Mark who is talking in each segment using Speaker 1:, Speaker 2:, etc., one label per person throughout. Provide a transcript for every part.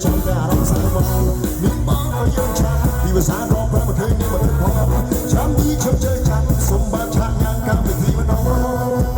Speaker 1: ចាំតែអារម្មណ៍សើមកមានបងក៏យើងចាំពីភាសាររកប្រែមកឃើញនេះមកផងចាំទីជើងចាំសុំបានឆាក់ញ៉ាំកម្មវិធីម្ដង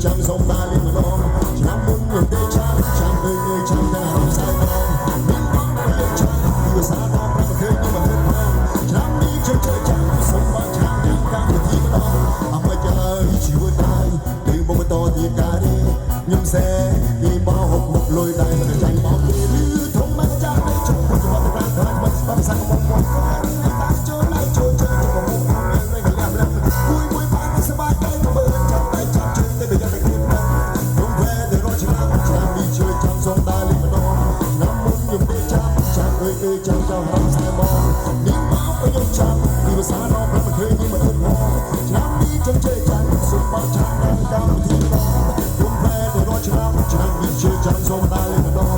Speaker 1: ចាំសុំបានលេងម្ដងចាំមុននឹងទេចាំចាំតែរំសាយម្ដងមានបងក៏យើងចាំពីភាសាដល់ប្រភេទនេះមកផងចាំនេះជើចាំសុំបានឆាំយ៉ាងកម្មវិធីម្ដងអមឲ្យជីវិតដែរពីមកបន្តទីការនេះខ្ញុំសែពីបោហុកមុខលុយដែរមិនចាញ់បោកទេឬធំមិនចាស់ទេជុំប្រវត្តិប្រាំប្រាំមិនស្បសាក់មកមកតាមចូលឡើងចូលជើងមកមកមិនក៏លាក់មួយបានសบายใจក៏បើចាំតែចាំជើងទៅយ៉ាងនេះសុំដែរលេងម្ដងឆ្នាំមុនខ្ញុំទេចាំចាំចាំរំសាយមកនេះមកក៏យកចាំពីភាសាដល់ប្រភេទនេះមកផងឆ្នាំនេះចាំចាំសុំបានឆាក់ដល់កម្មវិធីម្ដងខ្ញុំប្រែទៅរកឆ្នាំនេះចាំសុំដែរលេងម្ដង